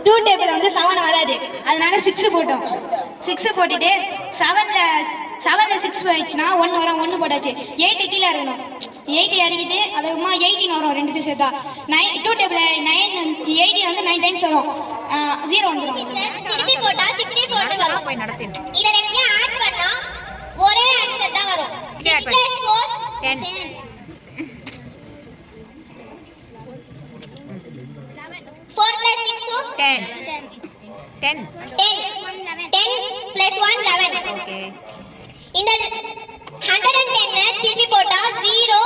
Two table வந்து 7 வராது, அதனால 6 போட்டோம். 6 போட்டுட்டு 7ல் 6 ஆயிடுச்சுன்னா 1 வரும், 1 போட்டாச்சு. 8 கீழே இருக்கணும், 8 இறக்கிட்டு அதுமா 18 வரும், ரெண்டுத்தையும் சேர்த்தா 9. டூ டேபிள் 18 வந்து 9 டைம்ஸ் வரும், 0 வந்துடும். திருப்பி போட்டா 64 வரும். இத ரெண்டையும் ஆட் பண்ணா ஒரே ஆன்சர் தான் வரும். 6 + 4 10. 4 + 6 10. 10 + 1 11. ஓகே. இந்த 110 திருப்பி போட்டா 0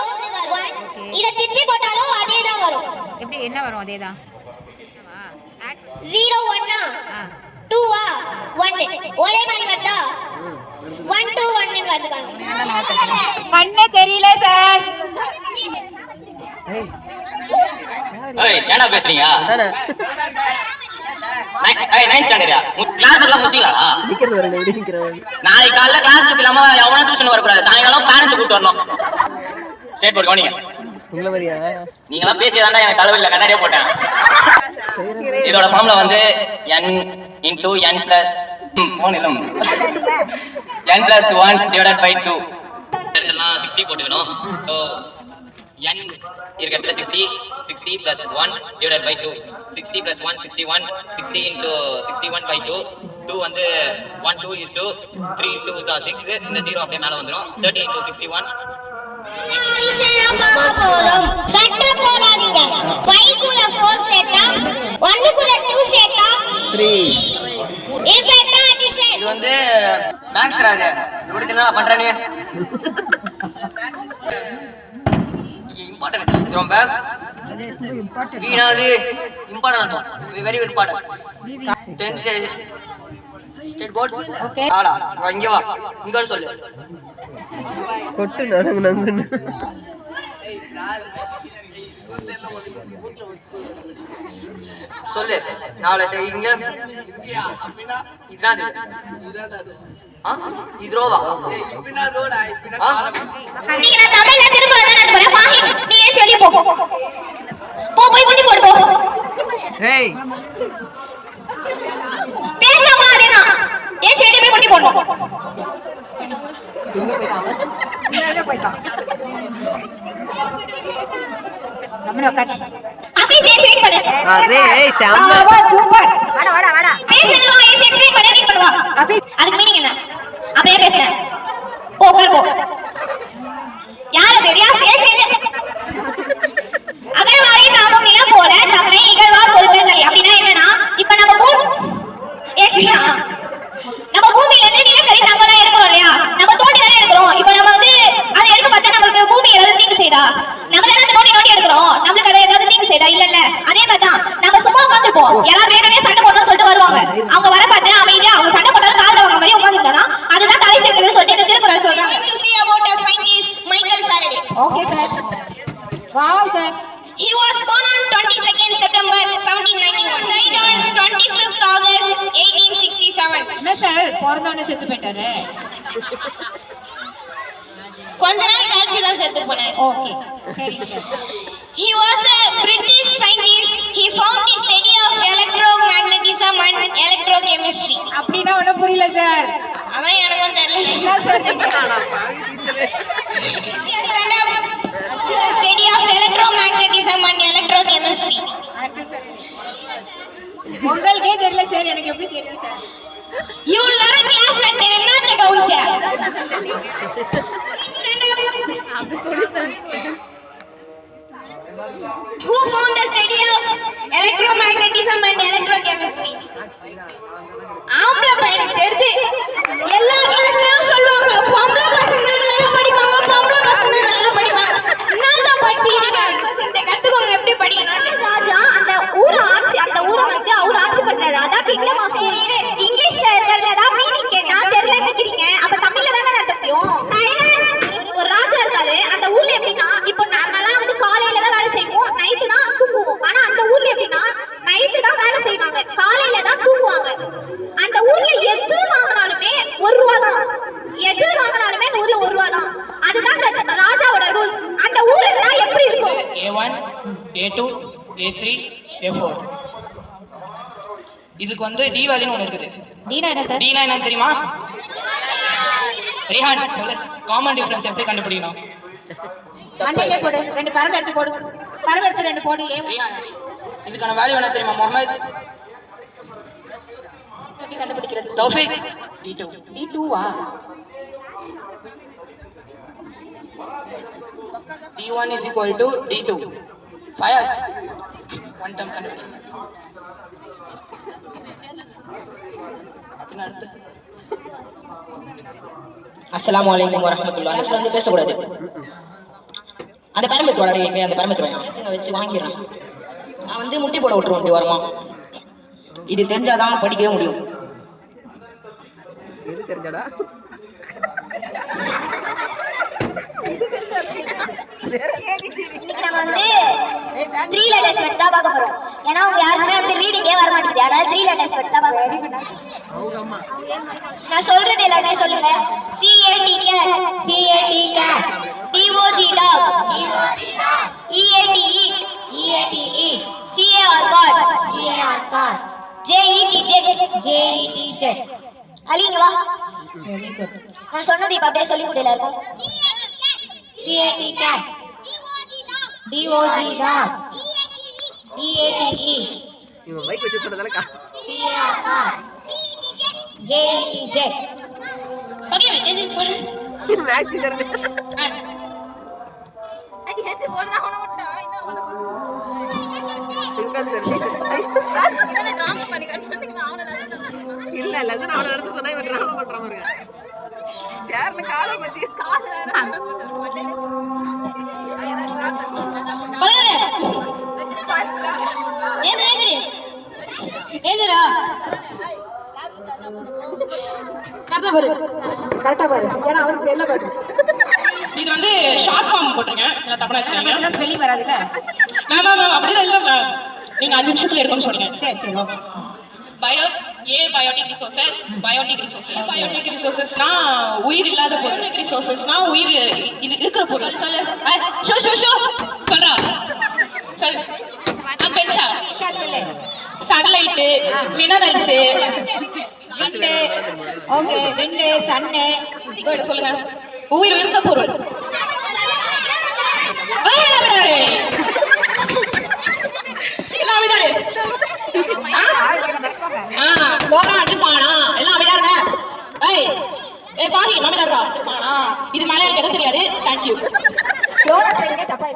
1. இத திருப்பி போட்டாலும் அதே தான் வரும். எப்படி என்ன வரும்? அதேதான். 0 1 2 1 ஒரே மாதிரி வருதா? 1 2 1 வருது பாருங்க. பண்ண தெரியல சார். ஏய் என்ன பேசுறீங்க? நைன் ஸ்டாண்டர்டா கிளாஸ் எல்லாம் முடிச்சீங்களா? நாளைக்கு காலைல கிளாஸ் இல்லாம எவனும் டியூஷன் வரக்கூடாது. சாயங்காலம் பேரண்ட்ஸ் கூப்பிட்டு வரணும். ஸ்டேட் போர்டு கவனிங்க. நீங்களாம் பேசியதாண்டா எனக்கு தலைவலியில் கண்ணாடியே போட்டேன். இதோட ஃபார்முலா வந்து n × n + n + 1 / 2. இதெல்லாம் 60 போட்டுக்கணும். ஸோ n இருக்க இடத்துல 60 + 1 / 2. 60 + 1 61. 60 × 61/2. 2 வந்து 1 2 is 2. 3 × 2 is 6. இந்த 0 அப்படியே மேலே வந்துடும். 30 × 61. சட்டை போடாதீங்க. 5 கூட 4 சேர்த்தா 1 கூட 2 சேர்த்தா 3. இதுதான் அடிஷன். இது வந்து மேக்ஸ் ராஜ. இது கூட என்னடா பண்ற நீ? இம்பார்ட்டன்ட். இது ரொம்ப இம்பார்ட்டன்ட். வீணாது இம்பார்ட்டன்ட் அர்த்தம். Very important. 10th state board. Okay. ஆடா இங்க வா. இங்கன்னு சொல்லு. கொட்டு நடுங்குனங்க. சொல்லு. நாளை இங்க அப்படினா இதுதான் இதுரோவா இப்படினா ரோடா இப்படினா காலம். நீங்க நான் தமிழ்ல திருக்குறள் தான போறேன். ஃபாஹிம் நீ ஏன் சொல்லி போ போய் முடி போடு போ. ஏய் பேசாம அதேதான். ஏன் சொல்லி போய் முடி போடணும்? நம்மள உட்கார். ஆபீஸ் ஏன் செக் பண்ணு. அரே ஏய் சாமா சூப்பர். வாடா. பேசலவா ஏன் செக் பண்ணி ரீட் பண்ணுவா. ஆபீஸ் அதுக்கு மீனிங் என்ன? அப்படியே பேசல. உட்கார் போ. யாரு தெரியா சேச்சல. அகழ்வாரை தாங்கும் நிலம் போல தம்மை இகழ்வார் பொறுத்தல். அப்படினா என்னன்னா இப்போ நம்ம நம்ம பூமியில இருந்து நிலக்கரி நாங்கலாம் எடுக்கிறோம் இல்லையா? நம்ம தோண்டி தானே எடுக்கிறோம். இப்போ நம்ம வந்து அதை எடுக்க பார்த்தா நமக்கு பூமி ஏதாவது தீங்கு செய்தா? நம்ம தானே நோண்டி எடுக்கிறோம். நமக்கு அதை ஏதாவது தீங்கு செய்தா? இல்ல. அதே மாதிரி தான் நம்ம சும்மா உட்கார்ந்திருப்போம். யாராவது வேணும்னே சண்டை போடணும்னு சொல்லிட்டு வருவாங்க. அவங்க வர பார்த்து அமைதியா அவங்க சண்டை போட்டாலும் கால்ல வாங்க மாதிரி உட்கார்ந்திருந்தானா அதுதான் தலை செய்யறது சொல்லிட்டு இந்த திருக்குறள் சொல்றாங்க. To see about a scientist Michael Faraday. Okay sir. Wow sir. He was born on 22nd September 1791. Died on 25th August 1867. என்ன சார் பிறந்தவனே செத்து போயிட்டாரு? கொஞ்ச நாள் கழிச்சு தான் செத்து போனார். ஓகே சரிங்க sir. He was a British scientist. He found the study of electromagnetism and electrochemistry. அப்படினா ஒண்ணு புரியல சார். அதான் எனக்கும் தெரியல. என்ன சார் நீங்க? He stand up to the study of electromagnetism and electrochemistry. உங்களுக்கே தெரியல சார், எனக்கு எப்படி தெரியும் sir? You learn class at என்னத்த கவுன்ச்ச? Stand up. அப்படி சொல்லுங்க. Who found the study of electromagnetism and electrochemistry? ஆம்பளை பையனுக்கு தெரியுது. எல்லா கிளாஸ்லயும் சொல்லுவாங்க பொம்பளை பசங்க நல்லா படிப்பாங்க, பொம்பளை பசங்க நல்லா படிப்பாங்க. என்னடா படிச்சீங்க? இந்த கத்துக்கோங்க எப்படி படிக்கணும். ராஜா அந்த ஊரை வந்து அவர் ஆட்சி பண்றாரு. அதான் கிங்டம் ஆஃப் இங்கிலீஷ்ல இருக்கறதுல தான் மீனிங் கேட்டா தெரியல நிக்கிறீங்க. அப்ப தமிழ்ல தான நடத்த முடியும். சைலன்ஸ். ஒரு ராஜா இருக்காரு. அந்த ஊர்ல எப்படின்னா இப்போ நாங்கலாம் வந்து காலையில தான் வேலை செய்வோம், நைட்டு தான் தூங்குவோம். ஆனா அந்த ஊர்ல எப்படின்னா நைட்டு தான் வேலை செய்வாங்க, காலையில தான் தூங்குவாங்க. அந்த ஊர்ல எது வாங்கினாலுமே 1 ரூபாய் தான். எது வாங்கினாலுமே அந்த ஊர்ல 1 ரூபாய் தான். அதுதான் ராஜாவோட ரூல்ஸ். அந்த ஊர்ல எப்படி இருக்கும்? A1 A2 A3 A4 இதுக்கு வந்து டி வேல்யூன்னு ஒன்று இருக்குது. டீனா என்ன சார்? டீனா என்னன்னு தெரியுமா? ரிஹான் சொல்லு. காமன் டிஃபரன்ஸ் எப்படி கண்டுபிடிக்கணும்? மண்டையிலே போடு. 2 பரம்பு எடுத்து போடு. பரம்பு எடுத்து 2 போடு. ரிஹான் இதுக்கான வேல்யூ என்ன தெரியுமா முகமது? எப்படி கண்டுபிடிக்கிறது? Taufiq D2. D2வா? D1 is equal to D2. Fires. One term கண்டுபிடிக்கணும். அப்படின்னா அடுத்து அஸ்ஸலாமு அலைக்கும் வரஹ்மத்துல்லாஹி வபரகாத்துஹு வந்து பேசக்கூடாது. அந்த பரமத்துவோட அந்த பரமத்துவம் பேசுங்க வச்சு வாங்கிடுறேன். நான் வந்து முட்டி போட விட்டுருவோம் அப்படி வருமா. இது தெரிஞ்சாதான் படிக்கவே முடியும். எது தெரிஞ்சடா? இன்னைக்கு நம்ம வந்து 3 letters வச்சு தான் பார்க்க போறோம். ஏன்னா உங்க யாருக்குமே வந்து ரீடிங்கே வர மாட்டேங்குது. அதனால 3 letters வச்சு தான் பார்க்க போறோம். நான் சொல்றது எல்லாமே சொல்லுங்க. CAT cat, DOG dog, EAT eat, CAR car, JET jet. அலிங்க வா. நான் சொன்னது இப்ப அப்படியே சொல்லி கொடுல இருக்கும். CAT cat, DOG dog, EAT eat, இவன் பைக் வச்சு சொன்னதால CAR car, JET jet. Okay இது போடு. மேக்ஸ் டீச்சர் இல்ல லெசன் அவன நடந்து சொன்னா இவன் டிராமா பண்ற மாதிரி சேர்ல கால பத்தி ஏதுடா கரெக்டா பாரு. ஏன்னா அவருக்கு தெரியல பாரு. இது வந்து ஷார்ட் ஃபார்ம் போட்டுருக்கேன். நான் தப்பா வச்சுக்கோங்க. ஸ்பெல்லிங் வராதுல்ல? மேம் அப்படிதான் இல்லை மேம். நீங்க 5 நிமிஷத்துல எடுக்கணும்னு சொன்னீங்க. சரி ஓகே. பயோட்டிக் ரிசோர்சஸ்னா உயிர் இல்லாத பொருள். ரிசோர்சஸ்னா உயிர் இருக்கிற பொருள். சொல்லு சொல்றா சொல். பென்சா சன்லைட்டு மினரல்ஸ் ஓகே. விண்டு சன்னு சொல்லுங்க. உயிர் இருக்க பொருள். எல்லாம் விடாரு. எல்லாம் விடாருங்க. இது மேல எனக்கு எதுவும் தெரியாது. தேங்க்யூ. தப்பா